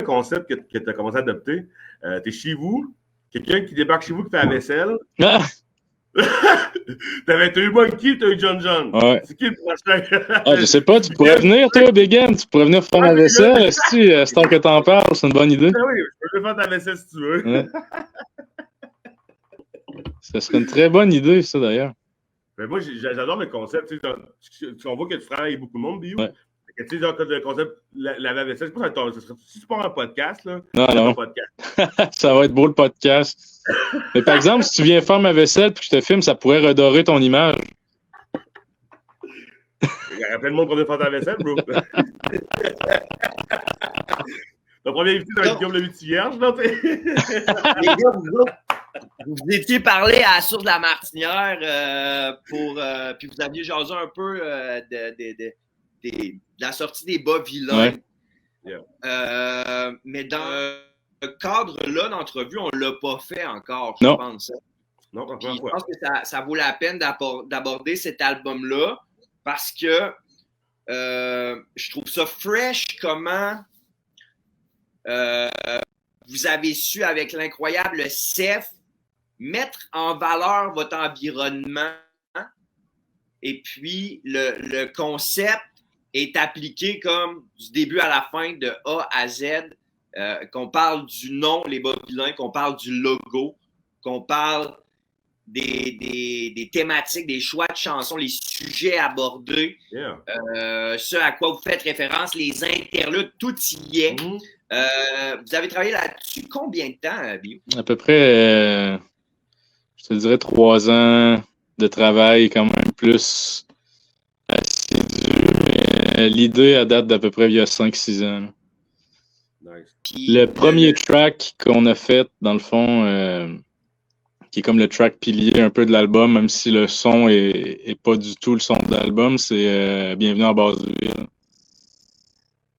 concept que tu as commencé à adopter. Tu es chez vous, quelqu'un qui débarque chez vous qui fait la vaisselle. Ah! T'as eu Monkey, t'as eu John John. Ouais. C'est qui le prochain? Ah, je sais pas, tu pourrais venir, toi, Big M, tu pourrais venir faire ma vaisselle. C'est tant que t'en parles, c'est une bonne idée. Ah oui, je peux faire ta vaisselle si tu veux. Ouais. Ça serait une très bonne idée, ça, d'ailleurs. Mais moi, j'adore le concept. On voit que tu travailles avec beaucoup de monde, Bio. Ouais. Tu sais, genre, le concept, la vaisselle, je pense que si tu pars un podcast, là, non. Un podcast. Ça va être beau, le podcast. Mais par exemple, si tu viens faire ma vaisselle et que je te filme, ça pourrait redorer ton image. Il y aurait plein de monde qui vient faire ta vaisselle, bro. Le premier invité dans le Guillaume le Métis Vierge, là, tu sais. Les gars, vous étiez parlé à la source de la Martinière puis vous aviez jasé un peu de la sortie des bas vilains. Ouais. Mais dans le cadre-là d'entrevue, on ne l'a pas fait encore, je pense. Non, Puis je pense que ça vaut la peine d'aborder cet album-là parce que je trouve ça fresh comment vous avez su, avec l'incroyable Seth, mettre en valeur votre environnement et puis le concept est appliqué comme du début à la fin, de A à Z, qu'on parle du nom, les bas vilains, qu'on parle du logo, qu'on parle des thématiques, des choix de chansons, les sujets abordés, ce à quoi vous faites référence, les interludes, tout y est. Vous avez travaillé là-dessus combien de temps, Bio? À peu près, je te dirais 3 ans de travail, quand même plus assidu. Mais l'idée, à date d'à peu près il y a 5-6 ans. Nice. Le premier track qu'on a fait, dans le fond, qui est comme le track pilier un peu de l'album, même si le son est pas du tout le son de l'album, c'est Bienvenue en Basse-Ville.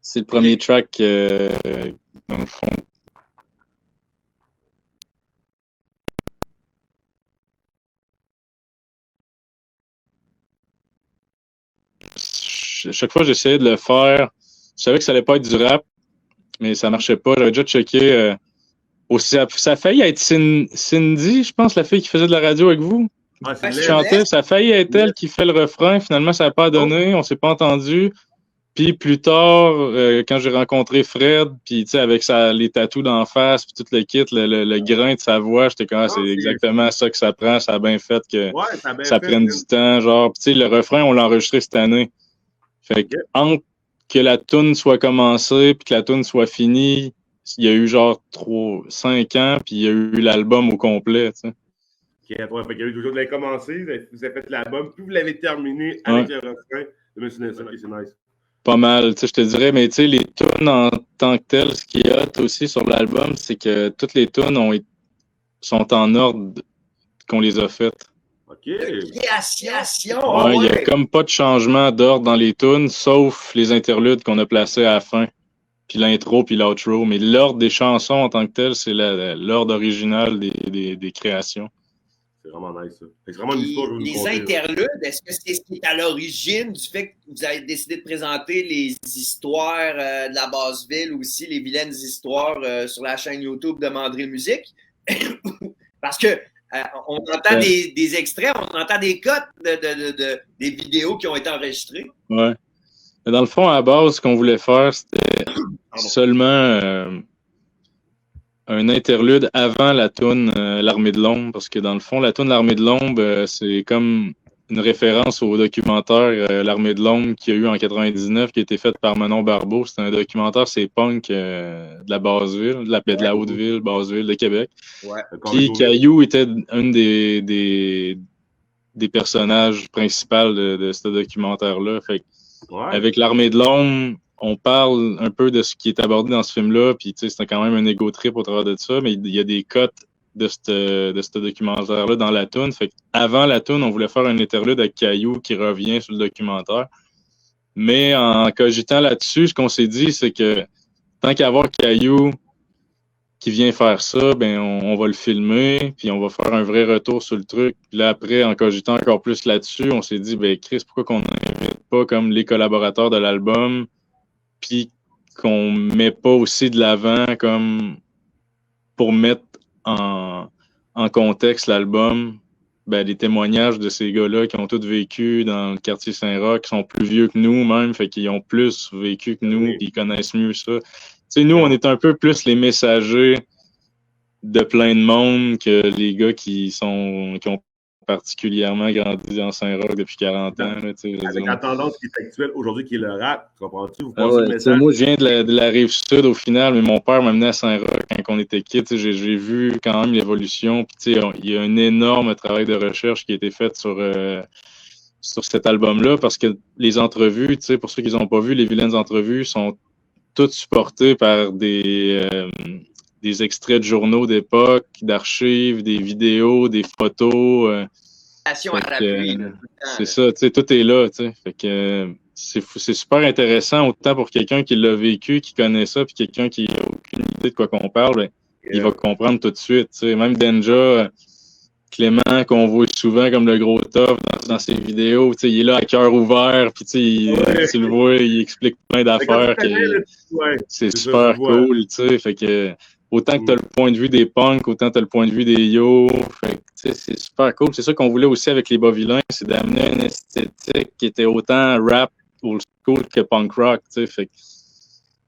C'est le premier track, dans le fond. Chaque fois que j'essayais de le faire, je savais que ça allait pas être du rap, mais ça marchait pas. J'avais déjà checké. Ça a failli être Cindy, je pense, la fille qui faisait de la radio avec vous. Qui chantait. Ça a failli être elle qui fait le refrain. Finalement, ça n'a pas donné. On s'est pas entendu. Puis plus tard, quand j'ai rencontré Fred, puis tu sais, avec les tatous d'en face, puis tout le kit, le grain de sa voix, j'étais comme, c'est exactement ça que ça prend. Ça a bien fait que ça prenne du temps. Genre, tu sais, le refrain, on l'a enregistré cette année. Fait que, entre que la toune soit commencée, puis que la toune soit finie, il y a eu genre 5 ans, puis il y a eu l'album au complet, tu sais. Fait qu'il y a eu toujours de la commencer, vous avez fait l'album, puis vous l'avez terminé avec le refrain de M. Nelson, c'est nice. Pas mal, tu sais, je te dirais, mais tu sais, les tunes en tant que telles, ce qui est hot aussi sur l'album, c'est que toutes les tunes sont en ordre qu'on les a faites. OK. Création! Ouais, il y a comme pas de changement d'ordre dans les tunes, sauf les interludes qu'on a placés à la fin, puis l'intro, puis l'outro. Mais l'ordre des chansons en tant que tel, c'est l'ordre original des créations. C'est vraiment nice, ça. C'est vraiment une histoire. Les interludes, est-ce que c'est ce qui est à l'origine du fait que vous avez décidé de présenter les histoires de la Basse-Ville, aussi les vilaines histoires sur la chaîne YouTube de Mandré Musique? Parce que on entend des extraits, on entend des cotes des vidéos qui ont été enregistrées. Ouais. Mais dans le fond, à la base, ce qu'on voulait faire, c'était seulement un interlude avant la toune L'Armée de l'Ombre, parce que dans le fond, la toune L'Armée de l'Ombre, c'est comme une référence au documentaire L'Armée de l'Ombre qu'il y a eu en 99, qui a été fait par Manon Barbeau. C'est un documentaire, c'est punk de la Basse-Ville, de la Haute-Ville, Basse-Ville de Québec. Ouais. Puis Caillou était un des personnages principaux de ce documentaire-là. Fait que, avec L'Armée de l'Ombre, on parle un peu de ce qui est abordé dans ce film-là, puis tu sais, c'est quand même un ego trip au travers de ça, mais il y a des cotes de ce documentaire-là dans la toune. Fait qu'avant la toune, on voulait faire un interlude avec Caillou qui revient sur le documentaire. Mais en cogitant là-dessus, ce qu'on s'est dit, c'est que tant qu'à avoir Caillou qui vient faire ça, ben on va le filmer, puis on va faire un vrai retour sur le truc. Puis là, après, en cogitant encore plus là-dessus, on s'est dit, ben Chris, pourquoi qu'on n'invite pas comme les collaborateurs de l'album, puis qu'on met pas aussi de l'avant comme pour mettre en contexte l'album, ben, les témoignages de ces gars-là qui ont tous vécu dans le quartier Saint-Roch, qui sont plus vieux que nous même, fait qu'ils ont plus vécu que nous, puis ils connaissent mieux ça. Tu sais, nous, on est un peu plus les messagers de plein de monde que les gars qui ont particulièrement grandi dans Saint-Roch depuis 40 ans. Là, avec la tendance qui est actuelle aujourd'hui, qui est le rap, comprends-tu? Vous ah pensez ouais, le message? moi, je viens de la Rive-Sud au final, mais mon père m'a amené à Saint-Roch quand on était kids. J'ai vu quand même l'évolution. Puis, il y a un énorme travail de recherche qui a été fait sur cet album-là parce que les entrevues, pour ceux qui n'ont pas vu, les vilaines entrevues sont toutes supportées par des extraits de journaux d'époque, d'archives, des vidéos, des photos. C'est ça, tout est là. Fait que c'est super intéressant, autant pour quelqu'un qui l'a vécu, qui connaît ça, puis quelqu'un qui n'a aucune idée de quoi qu'on parle, ben, il va comprendre tout de suite. Même Denja, Clément, qu'on voit souvent comme le gros top dans ses vidéos, il est là à cœur ouvert, puis tu le vois, il explique plein d'affaires. C'est super cool. Fait que autant que tu as le point de vue des punks, autant tu as le point de vue des yo. Fait que, c'est super cool. C'est ça qu'on voulait aussi avec les Bas-Vilains, c'est d'amener une esthétique qui était autant rap old school que punk rock. Fait que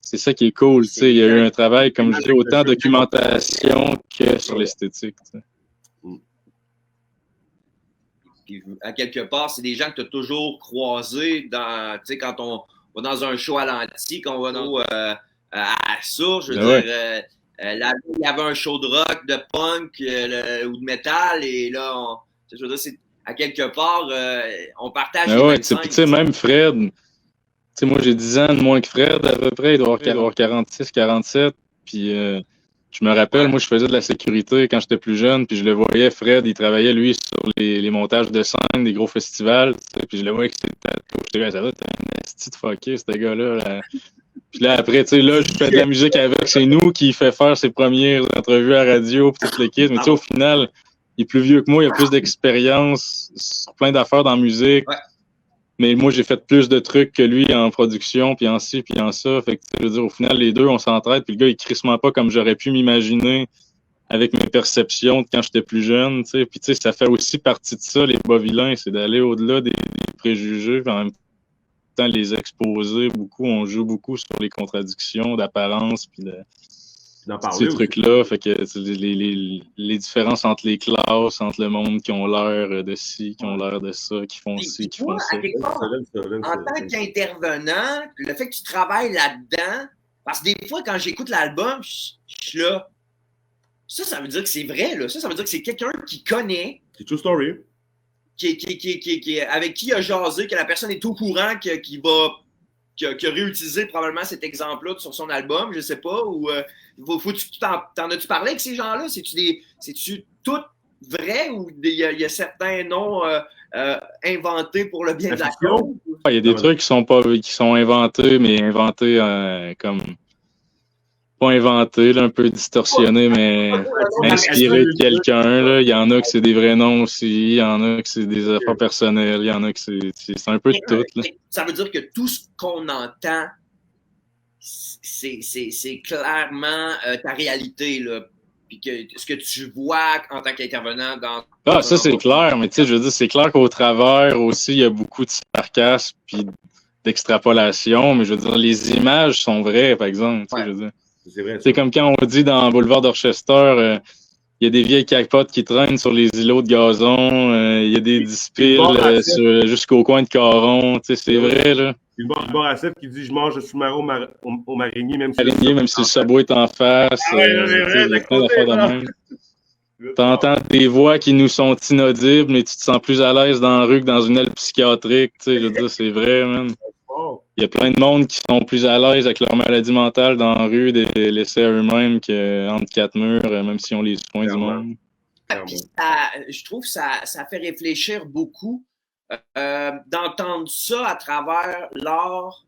c'est ça qui est cool. Il y a eu un travail, comme je dis, autant documentation que sur l'esthétique. Puis, à quelque part, c'est des gens que tu as toujours croisés quand on va dans un show à l'anti, qu'on va à Source, je veux dire, là, il y avait un show de rock, de punk ou de métal, et là, je veux dire, à quelque part, on partage les mêmes scènes. Même Fred, moi j'ai 10 ans de moins que Fred à peu près, il doit avoir 46, 47, puis je me rappelle, moi je faisais de la sécurité quand j'étais plus jeune, puis je le voyais, Fred, il travaillait lui sur les montages de scène, des gros festivals, puis je le voyais avec ses tatous, je disais, ça va, t'es un esti de fucké, ce gars-là, là. Puis là, après, là, je fais de la musique avec. C'est nous qui fait faire ses premières entrevues à radio puis toute l'équipe. Mais au final, il est plus vieux que moi, il a plus d'expérience sur plein d'affaires dans la musique. Ouais. Mais moi, j'ai fait plus de trucs que lui en production, puis en ci, puis en ça. Fait que, je veux dire, au final, les deux, on s'entraide. Puis le gars, il crissement pas comme j'aurais pu m'imaginer avec mes perceptions de quand j'étais plus jeune. T'sais. Puis ça fait aussi partie de ça, les Bas-Vilains, c'est d'aller au-delà des préjugés. En même temps, les exposer beaucoup, on joue beaucoup sur les contradictions d'apparence puis ces trucs-là. Fait que les différences entre les classes, entre le monde qui ont l'air de ci, qui ont l'air de ça, qui font ci, qui font ça. En tant qu'intervenant, le fait que tu travailles là-dedans, parce que des fois, quand j'écoute l'album, je suis là. Ça veut dire que c'est vrai, là. Ça veut dire que c'est quelqu'un qui connaît. C'est true story. Avec qui il a jasé, que la personne est au courant qui a réutilisé probablement cet exemple-là sur son album, je sais pas, ou t'en as-tu parlé avec ces gens-là? C'est-tu tout vrai ou il y a certains noms inventés pour le bien de la cause? Il y a des trucs qui sont inventés, mais inventés comme pas inventé, là, un peu distorsionné, mais inspiré de quelqu'un. Là. Il y en a que c'est des vrais noms aussi, il y en a que c'est des affaires personnelles, il y en a que c'est un peu de tout. Là. Ça veut dire que tout ce qu'on entend, c'est clairement ta réalité, là. Puis que ce que tu vois en tant qu'intervenant dans... Ah, ça c'est clair, mais tu sais, je veux dire, c'est clair qu'au travers aussi, il y a beaucoup de sarcasme puis d'extrapolation, mais je veux dire, les images sont vraies, par exemple, je veux dire. C'est comme quand on dit dans Boulevard d'Orchester, il y a des vieilles capotes qui traînent sur les îlots de gazon, il y a des dispiles jusqu'au coin de Caron, c'est vrai, là. Il y a le Boracef qui dit « Je mange le sous-marin au marinier, même si le sabot est en face. » T'entends des voix qui nous sont inaudibles, mais tu te sens plus à l'aise dans la rue que dans une aile psychiatrique, je veux dire, c'est vrai, man. Il y a plein de monde qui sont plus à l'aise avec leur maladie mentale dans la rue, de les laisser à eux-mêmes qu'entre quatre murs, même si on les soins du monde. Puis je trouve que ça fait réfléchir beaucoup d'entendre ça à travers l'art,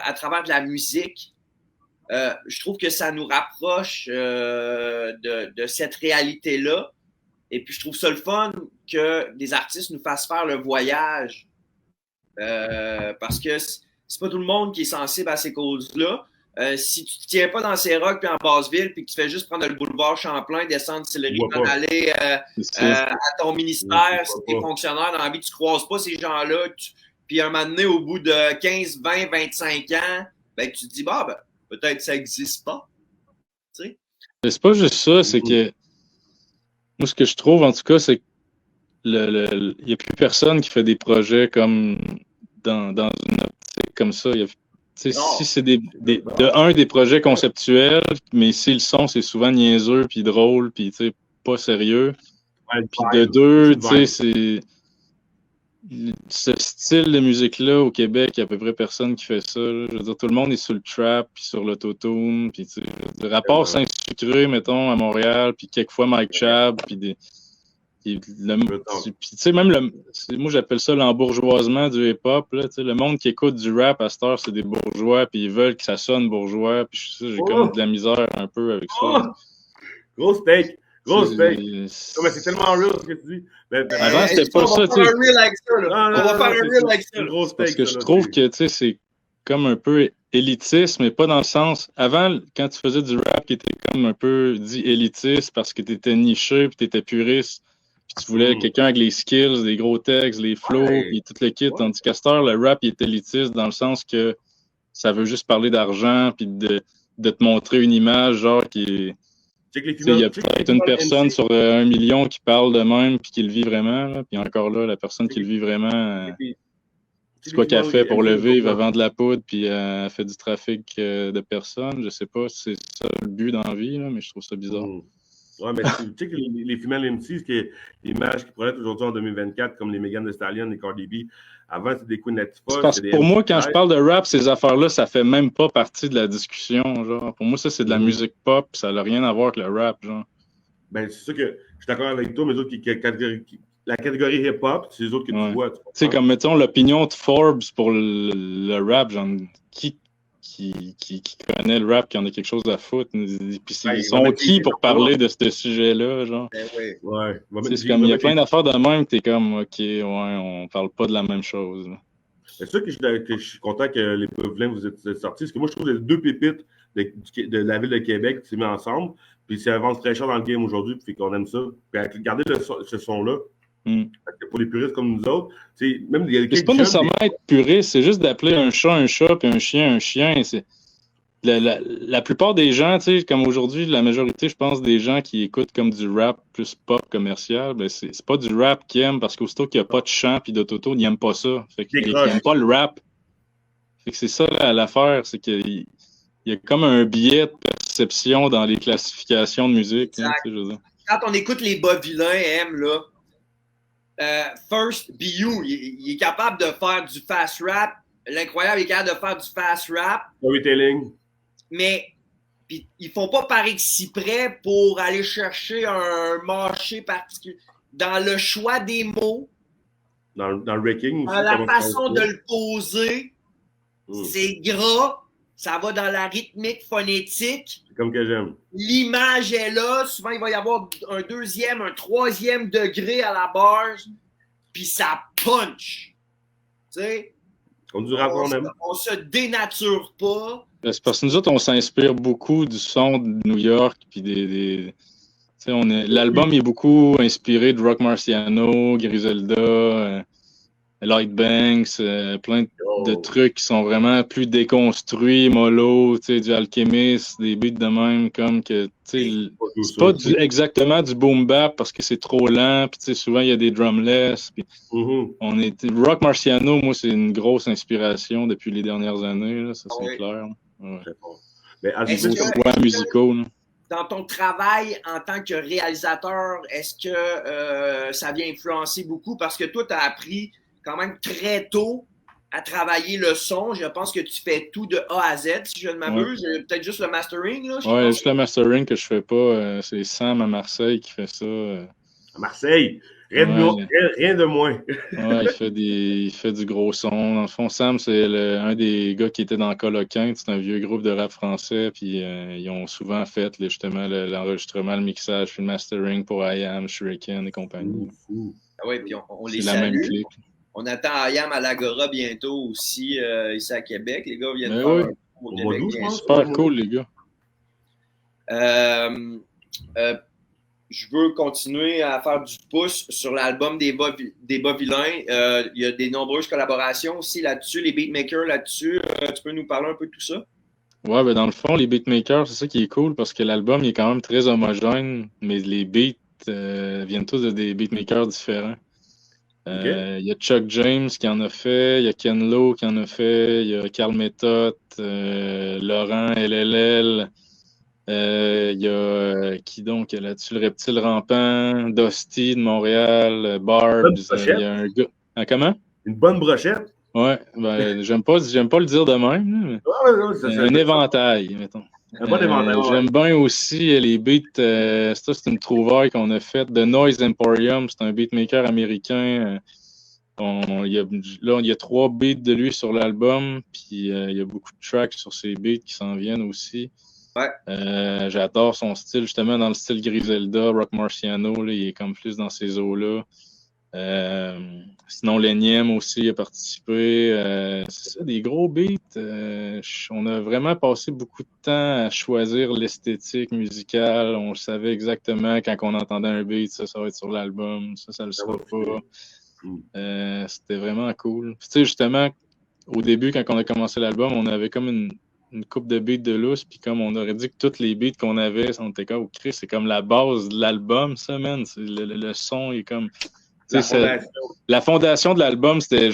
à travers de la musique. Je trouve que ça nous rapproche de cette réalité-là. Et puis, je trouve ça le fun que des artistes nous fassent faire le voyage. Parce que c'est pas tout le monde qui est sensible à ces causes-là. si tu ne tiens pas dans ces rocs puis en Basse-Ville, puis que tu fais juste prendre le boulevard Champlain, descendre Sillery, aller à ton ministère, si tu es fonctionnaire dans la vie, tu ne croises pas ces gens-là, puis un moment donné, au bout de 15, 20, 25 ans, ben, tu te dis, bah, ben, peut-être que ça n'existe pas. Tu sais? C'est pas juste ça, c'est que moi, ce que je trouve, en tout cas, c'est que il n'y a plus personne qui fait des projets comme dans une optique comme ça. Si c'est des projets conceptuels, mais si le son, c'est souvent niaiseux, puis drôle, puis pas sérieux. Puis de deux, c'est ce style de musique-là au Québec, il y a à peu près personne qui fait ça. Là. Je veux dire, tout le monde est sur le trap, puis sur l'autotune, puis le rapport Saint-Sucré, mettons, à Montréal, puis quelquefois Mike Chab, puis moi j'appelle ça l'embourgeoisement du hip-hop. Là, le monde qui écoute du rap à cette heure, c'est des bourgeois, puis ils veulent que ça sonne bourgeois, puis j'ai comme de la misère un peu avec ça. Gros steak! C'est tellement real ce que tu dis. Avant, c'était pas ça. On va faire un reel avec ça. On va faire un reel avec ça. Parce que je trouve que c'est comme un peu élitiste, mais pas dans le sens... Avant, quand tu faisais du rap qui était comme un peu dit élitiste parce que tu étais niché, puis tu étais puriste, puis tu voulais quelqu'un avec les skills, les gros textes, les flows, puis tout le kit. Tandis qu'à cette heure, le rap il est élitiste dans le sens que ça veut juste parler d'argent, puis de te montrer une image genre qui est... Il y a peut-être une personne sur 1 million qui parle de même puis qui le vit vraiment. Là. Puis encore là, la personne qui le vit vraiment, c'est quoi qu'elle fait pour le vivre? Elle vend de la poudre puis elle fait du trafic de personnes. Je sais pas si c'est ça le but dans la vie, là, mais je trouve ça bizarre. Ouais, mais tu sais que les females MC, c'est l'image qui pourrait être aujourd'hui en 2024, comme les Megan Thee Stallion, les Cardi B. Avant, c'était des Queen Latifah. Parce que pour moi, quand je parle de rap, ces affaires-là, ça fait même pas partie de la discussion. Genre. Pour moi, ça, c'est de la musique pop. Ça n'a rien à voir avec le rap. Genre. Ben, c'est sûr que je suis d'accord avec toi, mais les autres la catégorie hip-hop, c'est les autres que tu vois. Tu sais, comme mettons l'opinion de Forbes pour le rap, genre, qui connaît le rap, qui en a quelque chose à foutre. Puis ils sont qui pour parler de ce sujet-là, genre? Ouais. C'est comme, il y a plein d'affaires de même que t'es comme, OK, ouais, on parle pas de la même chose. C'est sûr que je suis content que les Pavlins vous êtes sortis, parce que moi, je trouve que les deux pépites de la ville de Québec qui s'est mis ensemble, puis c'est un vent très cher dans le game aujourd'hui, puis qu'on aime ça. Puis regardez ce son-là. Pour les puristes comme nous autres, même c'est pas nécessairement être puriste, c'est juste d'appeler un chat, puis un chien. C'est... La plupart des gens, comme aujourd'hui, la majorité, je pense, des gens qui écoutent comme du rap plus pop commercial, ben c'est pas du rap qu'ils aiment parce qu'aussitôt qu'il n'y a pas de chant puis d'autoto, ils n'aiment pas ça. Fait qu'ils n'aiment pas le rap. Fait que c'est ça l'affaire, c'est qu'il y a comme un biais de perception dans les classifications de musique. Je veux dire. Quand on écoute les bas vilains, là, First BU, il est capable de faire du fast rap. L'incroyable est capable de faire du fast rap. Storytelling. Mais ils font pas par exprès pour aller chercher un marché particulier. Dans le choix des mots, dans le wrecking, dans la façon de le poser, c'est gras. Ça va dans la rythmique phonétique. C'est comme que j'aime. L'image est là. Souvent, il va y avoir un deuxième, un troisième degré à la barre. Puis ça punch. Tu sais? On se dénature pas. C'est parce que nous autres, on s'inspire beaucoup du son de New York. Puis l'album est beaucoup inspiré de Rock Marciano, Griselda, Light Banks, plein de trucs qui sont vraiment plus déconstruits, mollo, du Alchemist, des beats de même, comme que, c'est pas exactement du boom bap parce que c'est trop lent, puis souvent il y a des drumless, puis Rock Marciano, moi, c'est une grosse inspiration depuis les dernières années, là, ça c'est clair. Ouais. Mais musicaux, là. Dans ton travail en tant que réalisateur, est-ce que ça vient influencer beaucoup? Parce que toi, tu as appris quand même très tôt à travailler le son. Je pense que tu fais tout de A à Z, si je ne m'abuse. Peut-être juste le mastering. Oui, juste le mastering que je fais pas. C'est Sam à Marseille qui fait ça. À Marseille? Rien de moins. Il fait du gros son. Dans le fond, Sam, c'est un des gars qui était dans Coloquin. C'est un vieux groupe de rap français. Puis ils ont souvent fait justement l'enregistrement, le mixage, puis le mastering pour IAM, Shuriken et compagnie. Ah oui, puis on les salue. C'est la même clique. On attend IAM à l'Agora bientôt aussi, ici à Québec. Les gars viennent faire Au mois d'août, je pense. Super cool, les gars. Je veux continuer à faire du pouce sur l'album des Bas Vilains. Il y a des nombreuses collaborations aussi là-dessus, les beatmakers là-dessus. Tu peux nous parler un peu de tout ça? Ouais, ben dans le fond, les beatmakers, c'est ça qui est cool parce que l'album il est quand même très homogène, mais les beats viennent tous de des beatmakers différents. Il y a Chuck James qui en a fait, il y a Ken Lo qui en a fait, il y a Carl Method, Laurent LLL, il y a qui donc là-dessus, le Reptile Rampant, Dusty de Montréal, Barbs, il y a un gars. Ah, comment? Une bonne brochette. Ouais, ben j'aime pas le dire de même, mais un éventail, mettons. Un bon éventail. J'aime bien aussi les beats. Ça, c'est une trouvaille qu'on a faite de Noise Emporium. C'est un beatmaker américain. Il y a 3 beats de lui sur l'album. Puis il y a beaucoup de tracks sur ses beats qui s'en viennent aussi. Ouais. J'adore son style, justement, dans le style Griselda, Rock Marciano. Là, il est comme plus dans ces eaux-là. Sinon, l'Enyem aussi a participé. C'est ça, des gros beats. On a vraiment passé beaucoup de temps à choisir l'esthétique musicale. On savait exactement quand on entendait un beat, ça va être sur l'album, ça le sera pas. C'était vraiment cool. Tu sais, justement, au début, quand on a commencé l'album, on avait comme une coupe de beats de lousse, puis comme on aurait dit que tous les beats qu'on avait, on était comme, Chris, c'est comme la base de l'album, ça, man. Le son est comme... La fondation de l'album, c'était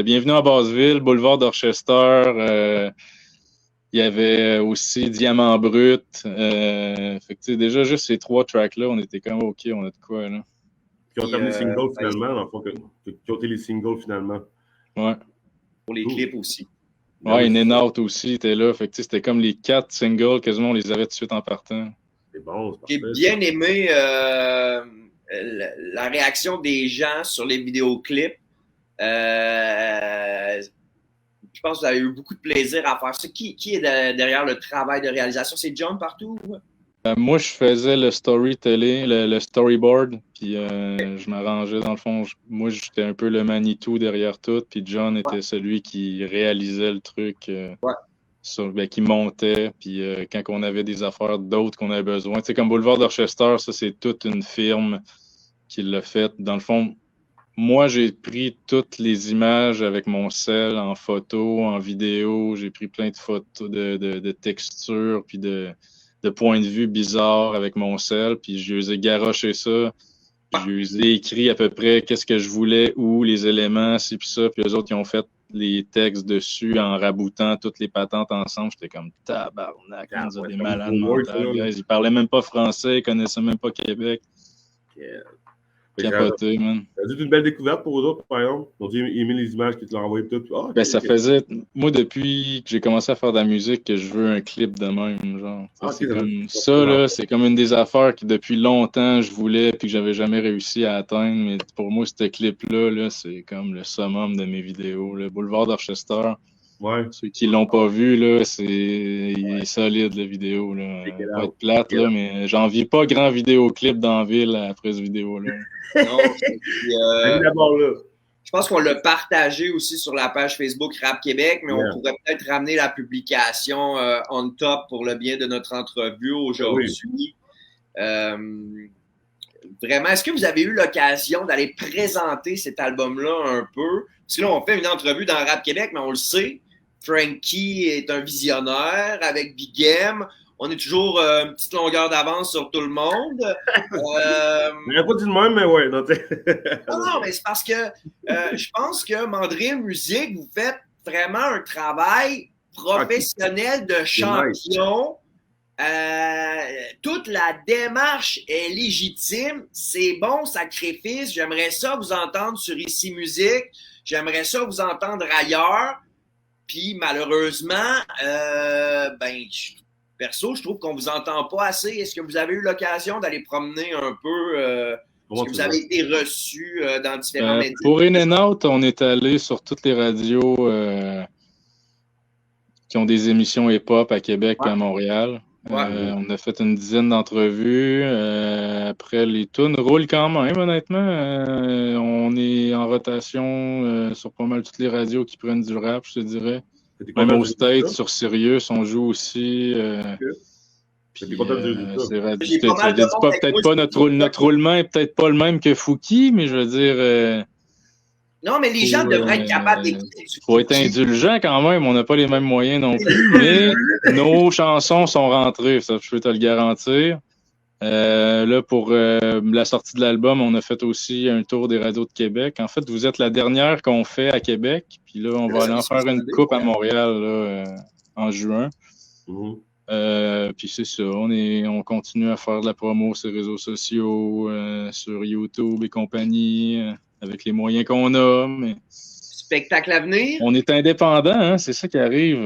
Bienvenue à Basseville, Boulevard d'Orchester. Il y avait aussi Diamant Brut. Fait que, déjà, juste ces 3 tracks-là, on était comme OK, on a de quoi, là. Qui ont terminé les singles finalement, dans le fond, qui ont été les singles finalement. Ouais. Pour les clips aussi. Ouais, In and Out aussi était là. Fait que, c'était comme les 4 singles, quasiment, on les avait tout de suite en partant. C'est bon, c'est parfait. J'ai bien aimé la réaction des gens sur les vidéoclips. Je pense que vous avez eu beaucoup de plaisir à faire ça. Qui est derrière le travail de réalisation? C'est John partout? Moi, je faisais le storytelling, le storyboard, puis je m'arrangeais dans le fond. Moi, j'étais un peu le Manitou derrière tout, puis John était celui qui réalisait le truc, qui montait, puis quand on avait des affaires d'autres qu'on avait besoin. Tu sais, comme Boulevard d'Orchester, ça, c'est toute une firme qui l'a fait. Dans le fond, moi, j'ai pris toutes les images avec mon cell en photo, en vidéo. J'ai pris plein de photos de textures, puis de points de vue bizarres avec mon cell, puis je les ai garoché ça. Je les ai écrit à peu près qu'est-ce que je voulais, où, les éléments, ci puis ça, puis eux autres, ils ont fait les textes dessus en raboutant toutes les patentes ensemble. J'étais comme tabarnak, ils ont des malades mentales. Ils parlaient même pas français, ils connaissaient même pas Québec. Capoté, man. Ça a été une belle découverte pour eux autres, par exemple. Ils ont aimé les images que tu leur as envoyées toutes. Ça faisait, moi, depuis que j'ai commencé à faire de la musique, que je veux un clip de même, genre. C'est comme une des affaires que depuis longtemps je voulais puis que j'avais jamais réussi à atteindre. Mais pour moi, ce clip-là, c'est comme le summum de mes vidéos. Le Boulevard d'Orchester. Ouais. Ceux qui l'ont pas vu, là, il est solide, la vidéo, là. Pas être plate, là, mais j'en vis pas grand vidéoclip dans la ville après ce vidéo-là. Non, je pense qu'on l'a partagé aussi sur la page Facebook Rap Québec, mais on pourrait peut-être ramener la publication on top pour le bien de notre entrevue aujourd'hui. Vraiment, est-ce que vous avez eu l'occasion d'aller présenter cet album-là un peu? Parce que là, on fait une entrevue dans Rap Québec, mais on le sait, Frankie est un visionnaire avec Big M. On est toujours une petite longueur d'avance sur tout le monde. Je n'aurais pas dit de même, mais ouais. Non, mais c'est parce que je pense que Mandrill Musique, vous faites vraiment un travail professionnel de champion. Toute la démarche est légitime. C'est bon sacrifice. J'aimerais ça vous entendre sur Ici Musique. J'aimerais ça vous entendre ailleurs. Puis malheureusement, perso, je trouve qu'on vous entend pas assez. Est-ce que vous avez eu l'occasion d'aller promener un peu? Est-ce que vous avez été reçu dans différents médias? Pour In and Out, on est allé sur toutes les radios qui ont des émissions hip-hop à Québec et à Montréal. On a fait une dizaine d'entrevues. Après, les tunes roulent quand même, honnêtement. On est en rotation sur pas mal toutes les radios qui prennent du rap, je te dirais. Même au States, sur Sirius, on joue aussi. Puis, c'est radio. Peut-être pas notre roulement est peut-être pas le même que Fouki, mais je veux dire. Non, mais les gens devraient être capables d'écouter. Il faut être indulgent quand même, on n'a pas les mêmes moyens non plus, mais nos chansons sont rentrées, ça je peux te le garantir. Là, pour la sortie de l'album, on a fait aussi un tour des radios de Québec. En fait, vous êtes la dernière qu'on fait à Québec, puis là, on va aller en faire une coupe à Montréal là, en juin. Puis c'est ça, on continue à faire de la promo sur les réseaux sociaux, sur YouTube et compagnie, avec les moyens qu'on a, mais... Spectacle à venir? On est indépendant, hein, c'est ça qui arrive.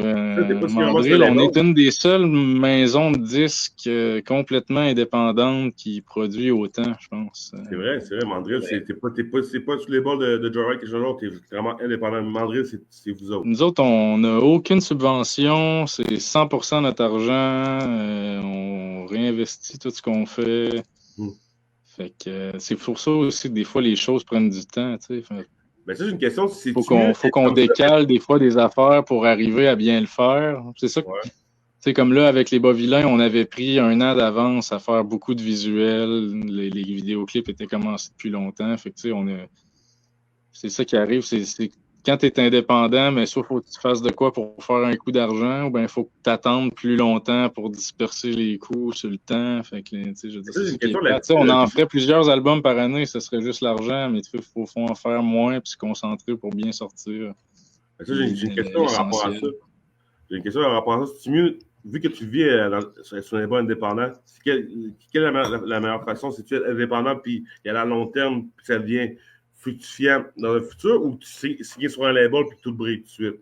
Mandrill, on est une des seules maisons de disques complètement indépendantes qui produit autant, je pense. C'est vrai, Mandrill, t'es pas sous les balles de Joe Wright, quelque chose d'autre, t'es vraiment indépendant. Mandrill, c'est vous autres. Nous autres, on n'a aucune subvention, c'est 100% notre argent, on réinvestit tout ce qu'on fait. Fait que c'est pour ça aussi que des fois les choses prennent du temps, tu sais. Ben ça, j'ai une question. Faut qu'on décale des fois des affaires pour arriver à bien le faire. C'est ça. Tu sais, comme là, avec les Bas-Vilains, on avait pris 1 an d'avance à faire beaucoup de visuels. Les vidéoclips étaient commencés depuis longtemps. Fait que, tu sais, c'est ça qui arrive. C'est quand tu es indépendant, mais soit faut que tu fasses de quoi pour faire un coup d'argent, ou bien il faut que tu attendes plus longtemps pour disperser les coûts sur le temps. Fait que, tu sais, je veux dire, on en ferait plusieurs albums par année, ce serait juste l'argent, mais il faut en faire moins puis se concentrer pour bien sortir. Ça, j'ai une question par rapport à ça. J'ai une question par rapport à ça. C'est mieux, vu que tu vis sur un album indépendant, quelle est la meilleure façon? C'est-tu être indépendant puis y aller à long terme puis ça devient fructifiant dans le futur, ou tu signes sur un label puis tout brille tout de suite?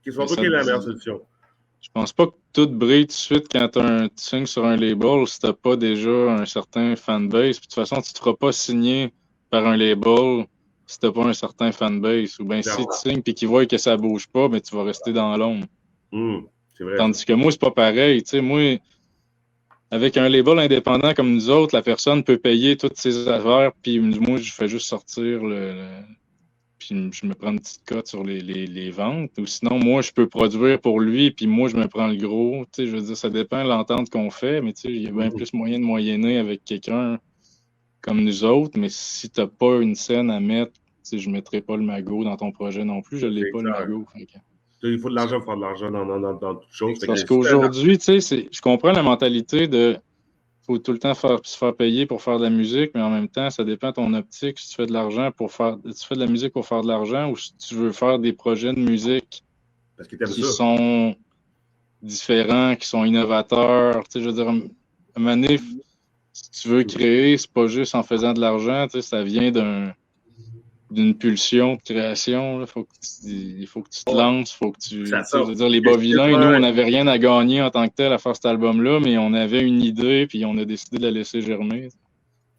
Quelle est la meilleure solution? Je pense pas que tout brille tout de suite quand tu signes sur un label si t'as pas déjà un certain fanbase. Puis de toute façon, tu te feras pas signer par un label si t'as pas un certain fanbase. Ou bien si tu signes puis qu'ils voient que ça bouge pas, ben tu vas rester dans l'ombre. C'est vrai. Tandis que moi, c'est pas pareil. Tu sais, moi, avec un label indépendant comme nous autres, la personne peut payer toutes ses affaires, puis moi, je fais juste sortir puis je me prends une petite cote sur les ventes. Ou sinon, moi, je peux produire pour lui, puis moi, je me prends le gros. Tu sais, je veux dire, ça dépend de l'entente qu'on fait, mais tu sais, il y a bien plus moyen de moyenner avec quelqu'un comme nous autres. Mais si t'as pas une scène à mettre, tu sais, je mettrai pas le magot dans ton projet non plus. Je l'ai pas, le magot. Il faut de l'argent pour faire de l'argent dans toute chose. Parce qu'aujourd'hui, tu sais, je comprends la mentalité de faut tout le temps se faire payer pour faire de la musique, mais en même temps, ça dépend de ton optique. Si tu fais de l'argent tu fais de la musique pour faire de l'argent, ou si tu veux faire des projets de musique qui sont différents, qui sont innovateurs. Tu sais, je veux dire, à un moment donné, si tu veux créer, c'est pas juste en faisant de l'argent, tu sais, ça vient d'une pulsion de création. Il faut que tu te lances, faut que tu. Je veux dire, les Bas-Vilains, nous, on n'avait rien à gagner en tant que tel à faire cet album-là, mais on avait une idée, puis on a décidé de la laisser germer.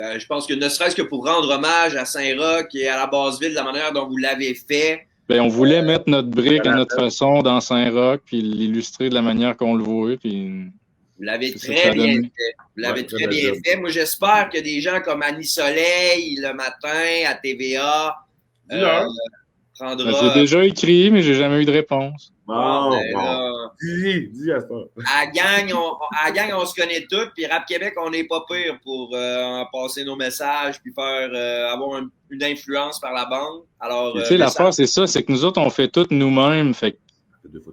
Je pense que ne serait-ce que pour rendre hommage à Saint-Roch et à la Basse-Ville de la manière dont vous l'avez fait. Ben, on voulait mettre notre brique à notre façon dans Saint-Roch, puis l'illustrer de la manière qu'on le voit. Puis vous l'avez très bien fait. Vous l'avez très bien fait. Moi, j'espère que des gens comme Annie Soleil, le matin, à TVA, prendra... J'ai déjà écrit, mais j'ai jamais eu de réponse. Dis à ça. À la gang, on se connaît tous, puis Rap Québec, on n'est pas pire pour passer nos messages, puis faire avoir une influence par la bande. Alors, tu sais, l'affaire, c'est ça, c'est que nous autres, on fait tout nous-mêmes. Fait que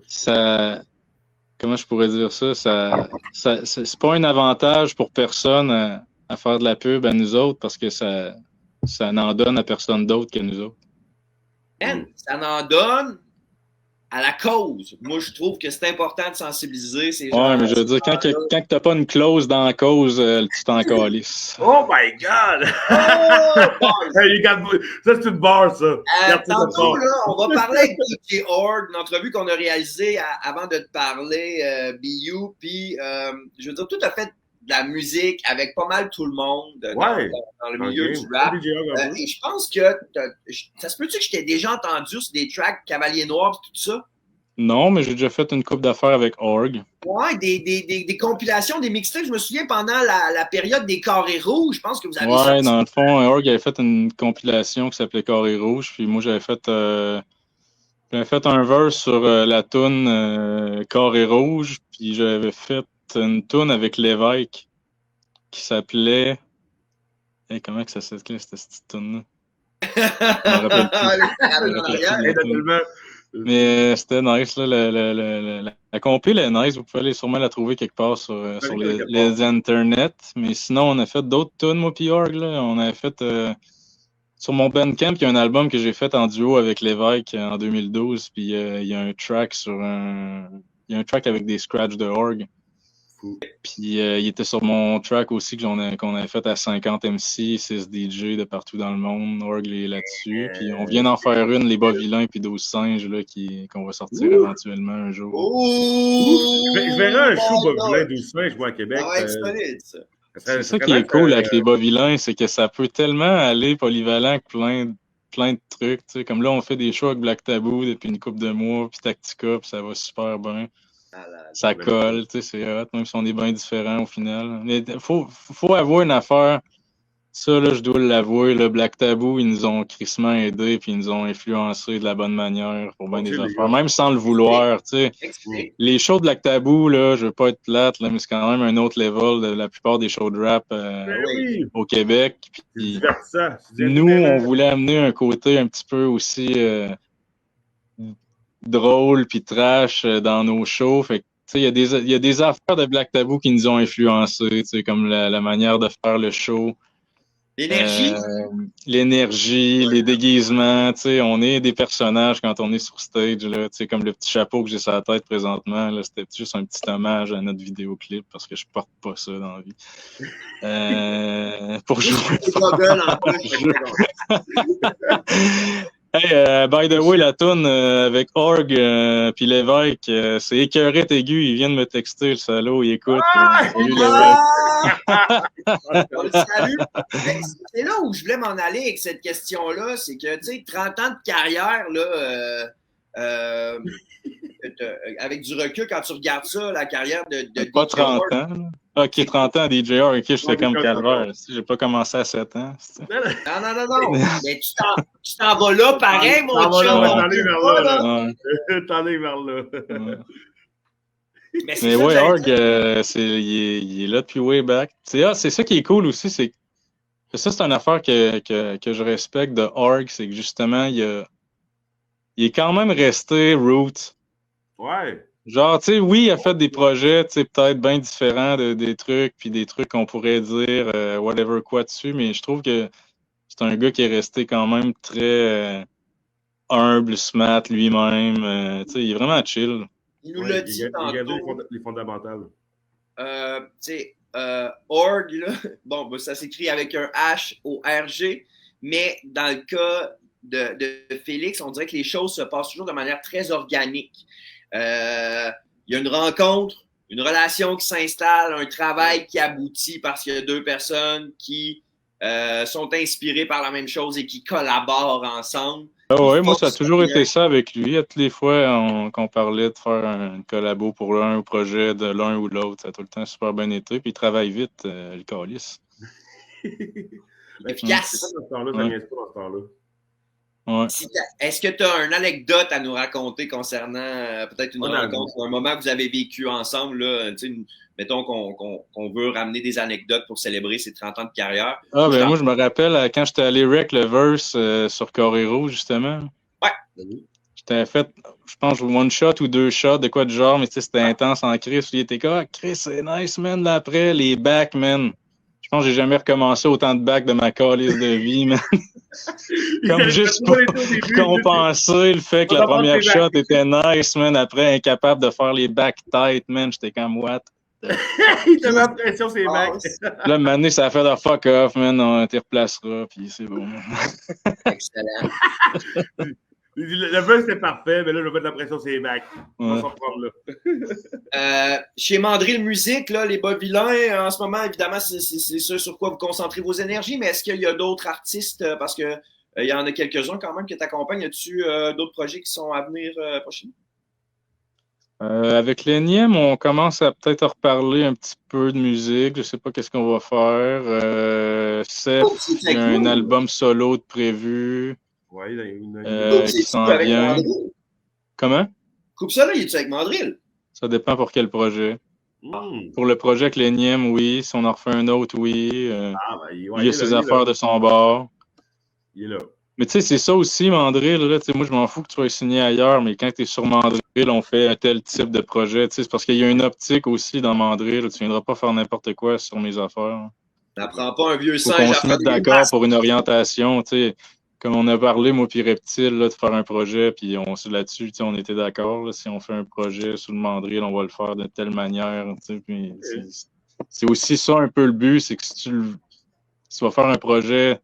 ça... Comment je pourrais dire ça? C'est pas un avantage pour personne à faire de la pub à nous autres parce que ça n'en donne à personne d'autre que nous autres. Ça n'en donne à la cause. Moi, je trouve que c'est important de sensibiliser ces gens. Ouais, mais je veux dire, quand t'as pas une clause dans la cause, tu t'en calisses. Oh my God! Ça, c'est une barre, ça. Tantôt, là, on va parler avec DJ Org, une entrevue qu'on a réalisée avant de te parler, BU. Puis, je veux dire, tout a fait de la musique avec pas mal tout le monde dans le milieu du rap. Et je pense que ça se peut-tu que je t'ai déjà entendu sur des tracks Cavalier Noir et tout ça? Non, mais j'ai déjà fait une couple d'affaires avec Org. Ouais, des compilations, des mixtapes. Je me souviens pendant la période des Carrés Rouges, je pense que vous avez sorti. Dans le fond, Org avait fait une compilation qui s'appelait Carrés Rouges. Puis moi, j'avais fait J'avais fait un verse sur la toune Carré Rouge, puis j'avais fait une toune avec Lévesque qui s'appelait... Hey, comment que ça s'appelait, cette toune-là? Je me rappelle plus. Mais c'était nice, là. La compil est nice. Vous pouvez aller sûrement la trouver quelque part sur les internets. Mais sinon, on a fait d'autres tunes, moi puis Org, là. On avait fait... sur mon Bandcamp, il y a un album que j'ai fait en duo avec Lévesque en 2012. Puis il y a un track il y a un track avec des scratchs de Org. Puis il était sur mon track aussi qu'on avait fait à 50 MC, 6 DJ de partout dans le monde. Org est là-dessus. Puis on vient d'en faire une, les Bas Vilains puis 12 singes, là, qu'on va sortir éventuellement un jour. Je verrai un show Bas Vilains, 12 singes, moi, à Québec. C'est ça qui est cool avec les Bas Vilains, c'est que ça peut tellement aller polyvalent avec plein de trucs. T'sais. Comme là, on fait des shows avec Black Taboo depuis une couple de mois, puis Tactica, puis ça va super bien. Ça colle, c'est hot, même si on est bien différents au final. Mais faut avouer une affaire. Ça, là, je dois l'avouer, le Black Taboo, ils nous ont crissement aidés, puis ils nous ont influencés de la bonne manière pour bien des affaires, même sans le vouloir, tu sais. Les shows de Black Taboo, là, je veux pas être plate, là, mais c'est quand même un autre level de la plupart des shows de rap au Québec. Puis, nous, on voulait amener un côté un petit peu aussi drôle puis trash dans nos shows. Fait que, tu sais, il y a des affaires de Black Taboo qui nous ont influencés, tu sais, comme la manière de faire le show. L'énergie, les déguisements, tu sais, on est des personnages quand on est sur stage, là, tu sais, comme le petit chapeau que j'ai sur la tête présentement, là, c'était juste un petit hommage à notre vidéoclip parce que je porte pas ça dans la vie. Pour jouer. Hey, by the way, la toune avec Org puis Lévesque, c'est Écœurette Aigu, il vient de me texter, le salaud, il écoute. Salut Lévesque. On le salue. C'est là où je voulais m'en aller avec cette question-là, c'est que, tu sais, 30 ans de carrière, là, avec du recul, quand tu regardes ça, la carrière de pas 30 ans, là. Ok, 30 ans, DJR, ok, j'étais comme calvaire. J'ai pas commencé à 7 ans. Non. Mais tu t'en vas là pareil, mon chum. T'en es vers là. Mais ouais, Org, il est là depuis way back. C'est ça qui est cool aussi, c'est c'est une affaire que je respecte de Org, c'est que justement, il est quand même resté root. Ouais. Genre, tu sais, oui, il a fait des projets, tu sais, peut-être bien différents des trucs, puis des trucs qu'on pourrait dire whatever quoi dessus, mais je trouve que c'est un gars qui est resté quand même très humble, smart lui-même. Tu sais, il est vraiment chill. Il nous l'a dit tantôt. Il a les fondamentales. Tu sais, Org, là, bon, ben, ça s'écrit avec un H au RG, mais dans le cas de Félix, on dirait que les choses se passent toujours de manière très organique. Il y a une rencontre, une relation qui s'installe, un travail qui aboutit parce qu'il y a deux personnes qui sont inspirées par la même chose et qui collaborent ensemble. Ah ouais, moi, ça a toujours été ça avec lui. À toutes les fois qu'on parlait de faire un collabo pour l'un projet de l'un ou de l'autre, ça a tout le temps super bien été. Puis il travaille vite, le calice. Efficace. Ça vient pas dans ce temps-là. Ouais. Est-ce que tu as une anecdote à nous raconter concernant peut-être une rencontre ou un moment que vous avez vécu ensemble? Là, mettons qu'on veut ramener des anecdotes pour célébrer ses 30 ans de carrière. Ah, ben moi, je me rappelle quand j'étais allé rec le verse sur Carré Rouge, justement. Ouais. J'étais fait, je pense, one shot ou deux shots, de quoi de genre, mais tu sais, c'était intense en Chris. Il était comme, Chris, c'est nice, man, là après, les backs, man. Je pense que j'ai jamais recommencé autant de backs de ma calice de vie, man. Comme juste pour compenser le fait que la première shot était nice, man. Après, incapable de faire les backs tight, man. J'étais comme, what? Il te met en pression, ces backs. Là, maintenant, ça a fait de fuck off, man. On te replacera, puis c'est bon. Excellent. Le vœu, c'était parfait, mais là, je vais mettre de la pression sur les backs. On va s'en prendre là. Chez Mandrill Musique, là, les Bas Vilains, en ce moment, évidemment, c'est ce sur quoi vous concentrez vos énergies, mais est-ce qu'il y a d'autres artistes, parce que il y en a quelques-uns quand même qui t'accompagnent. Y a-tu d'autres projets qui sont à venir prochainement? Avec l'Énième, on commence à peut-être reparler un petit peu de musique. Je sais pas qu'est-ce qu'on va faire. Seth, il y a un album solo de prévu. Oui, qui s'en vient. Comment? Coupe ça, là, il est avec Mandrill? Ça dépend pour quel projet. Pour le projet avec l'énième, oui. Si on en refait un autre, oui. Il y a ses affaires de son bord. Il est là. Mais tu sais, c'est ça aussi, Mandrill. Là, moi, je m'en fous que tu sois signé ailleurs, mais quand tu es sur Mandrill, on fait un tel type de projet. C'est parce qu'il y a une optique aussi dans Mandrill. Tu ne viendras pas faire n'importe quoi sur mes affaires. N'apprends pas un vieux Faut singe. qu'on se mette d'accord pour une orientation. Comme on a parlé, moi puis Reptile, là, de faire un projet, puis là-dessus, on était d'accord. Si on fait un projet sous le Mandrill, on va le faire de telle manière. Puis c'est aussi ça un peu le but, c'est que si tu vas faire un projet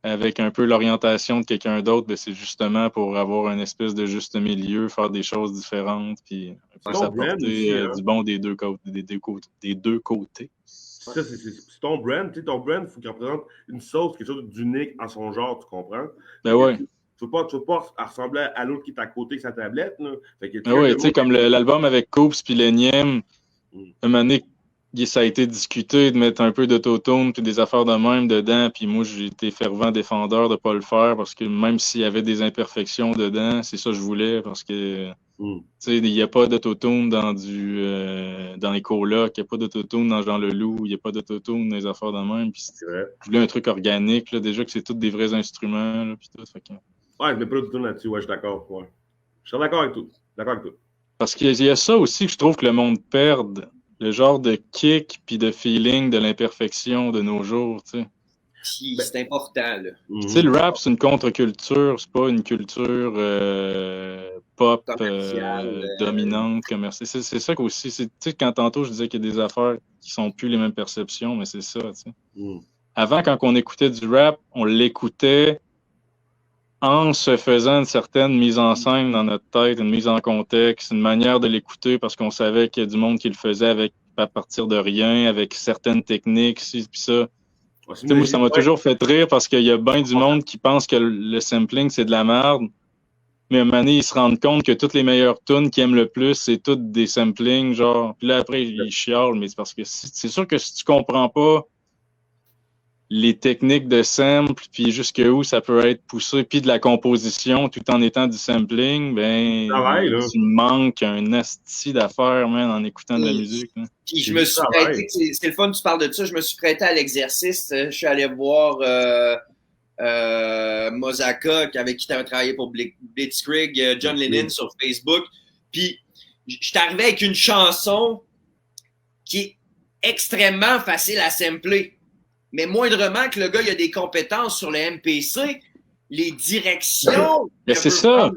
avec un peu l'orientation de quelqu'un d'autre, ben c'est justement pour avoir une espèce de juste milieu, faire des choses différentes, puis s'apporter du bon des deux côtés. Ça, c'est ton brand. Tu sais, ton brand, il faut qu'il représente une sauce, quelque chose d'unique en son genre, tu comprends? Ben oui. Tu ne veux pas ressembler à l'autre qui est à côté avec sa tablette. Là. Ben oui, tu sais, comme l'album avec Coops puis l'énième, un moment donné, ça a été discuté de mettre un peu d'autotune puis des affaires de même dedans, puis moi, j'ai été fervent défendeur de ne pas le faire parce que même s'il y avait des imperfections dedans, c'est ça que je voulais parce que tu sais, il n'y a pas d'autotune dans les colocs, il n'y a pas d'autotune dans Jean Leloup, il n'y a pas d'autotune dans les affaires de même. Puis je voulais un truc organique, là, déjà que c'est tous des vrais instruments. Là, puis tout, fait que... Ouais, je mets pas d'autotune là-dessus, ouais, je suis d'accord. Ouais. Je suis d'accord avec tout. Parce qu'il y a ça aussi que je trouve que le monde perd, le genre de kick puis de feeling de l'imperfection de nos jours, tu sais. C'est important, là. Tu sais, le rap, c'est une contre-culture, c'est pas une culture pop dominante, commerciale. C'est ça qu'aussi, tu sais, quand tantôt je disais qu'il y a des affaires qui sont plus les mêmes perceptions, mais c'est ça, tu sais. Avant, quand on écoutait du rap, on l'écoutait en se faisant une certaine mise en scène dans notre tête, une mise en contexte, une manière de l'écouter parce qu'on savait qu'il y a du monde qui le faisait à partir de rien, avec certaines techniques, ci, puis ça. Moi, ça m'a toujours fait rire parce qu'il y a bien du monde qui pense que le sampling, c'est de la merde. Mais à un moment donné, ils se rendent compte que toutes les meilleures tunes qu'ils aiment le plus, c'est toutes des samplings, genre. Puis là, après, ils chialent, mais c'est parce que c'est sûr que si tu comprends pas les techniques de sample, puis jusqu'où ça peut être poussé, puis de la composition, tout en étant du sampling, ben, tu manques un asti d'affaires, man, en écoutant de la musique. Hein. Puis je me suis prêté, c'est le fun que tu parles de ça, je me suis prêté à l'exercice. Je suis allé voir Mozaka, avec qui tu avais travaillé pour Blitzkrieg, John Lennon sur Facebook. Puis je suis arrivé avec une chanson qui est extrêmement facile à sampler. Mais moindrement que le gars il a des compétences sur le MPC, les directions. Mais c'est ça.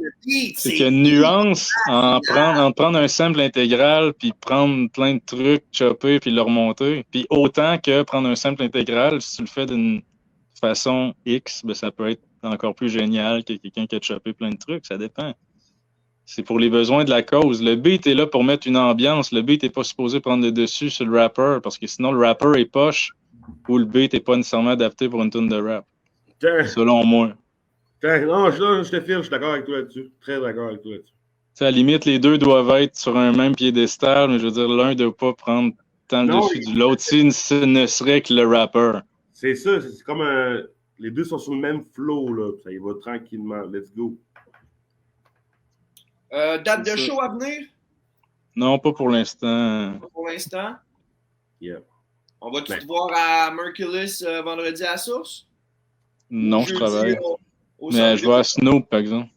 C'est qu'il y a une nuance en prendre un sample intégral puis prendre plein de trucs, chopper puis le remonter. Puis autant que prendre un sample intégral, si tu le fais d'une façon X, ben ça peut être encore plus génial que quelqu'un qui a chopé plein de trucs. Ça dépend. C'est pour les besoins de la cause. Le beat est là pour mettre une ambiance. Le beat n'est pas supposé prendre le dessus sur le rapper parce que sinon le rapper est poche ou le beat n'est pas nécessairement adapté pour une tune de rap. Selon moi. Non, je te file, je suis d'accord avec toi là-dessus. Très d'accord avec toi là-dessus. À la limite, les deux doivent être sur un même piédestal, mais je veux dire, l'un ne doit pas prendre tant le dessus de l'autre, ce ne serait que le rapper. C'est ça, c'est comme les deux sont sur le même flow, là. Ça y va tranquillement. Let's go. Date de show à venir? Non, pas pour l'instant. Pas pour l'instant? Yeah. On va-tu te voir à Merciless vendredi à la Source? Non, je travaille. Mais je vais à Snoop, par exemple.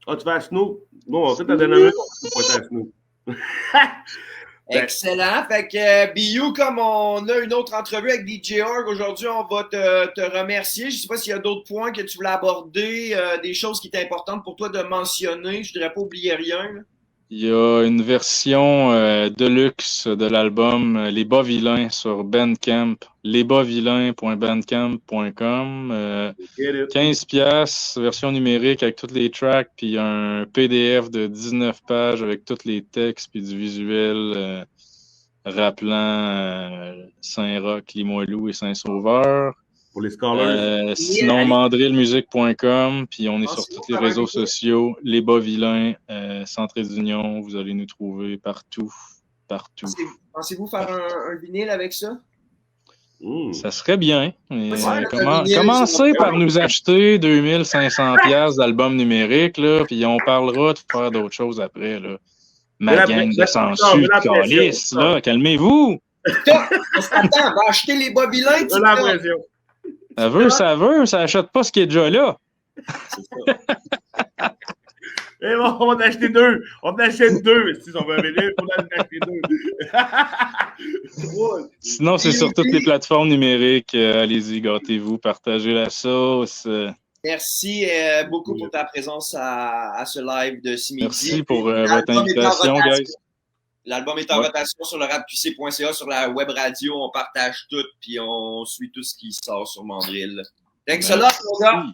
Ah, tu vas à Snoop? Non, en fait, ta dernière minute, on va à Snoop. Excellent. Fait que, BU, comme on a une autre entrevue avec DJ Org, aujourd'hui, on va te remercier. Je ne sais pas s'il y a d'autres points que tu voulais aborder, des choses qui étaient importantes pour toi de mentionner. Je ne devrais pas oublier rien. Là. Il y a une version deluxe de l'album Les Bas Vilains sur Bandcamp, lesbasvilains.bandcamp.com. 15$, version numérique avec tous les tracks, puis un PDF de 19 pages avec tous les textes, puis du visuel rappelant Saint-Roch, Limoilou et Saint-Sauveur. Pour les scholars. Sinon, mandrillmusique.com, puis on est sur tous les réseaux sociaux. Les Bas Vilains, Centre d'Union, vous allez nous trouver partout. Pensez-vous faire un vinyle avec ça? Ça serait bien. Ouais, Commencez par nous acheter 2500$ d'albums numériques, là, puis on parlera de faire d'autres choses après. Là. Ma gang de sensu, calice, là, calmez-vous! On s'attend, va acheter les bobylins. Ça veut, ça achète pas ce qui est déjà là. C'est ça. Et bon, on va en acheter deux. On en achète deux. Si on veut venir, on va en acheter deux. Sinon, c'est sur toutes les plateformes numériques. Allez-y, gâtez-vous, partagez la sauce. Merci beaucoup pour ta présence à ce live de ce midi. Merci pour votre invitation, guys. L'album est en rotation sur le rapqc.ca, sur la web radio. On partage tout, puis on suit tout ce qui sort sur Mandrill. Thanks a lot, mon gars.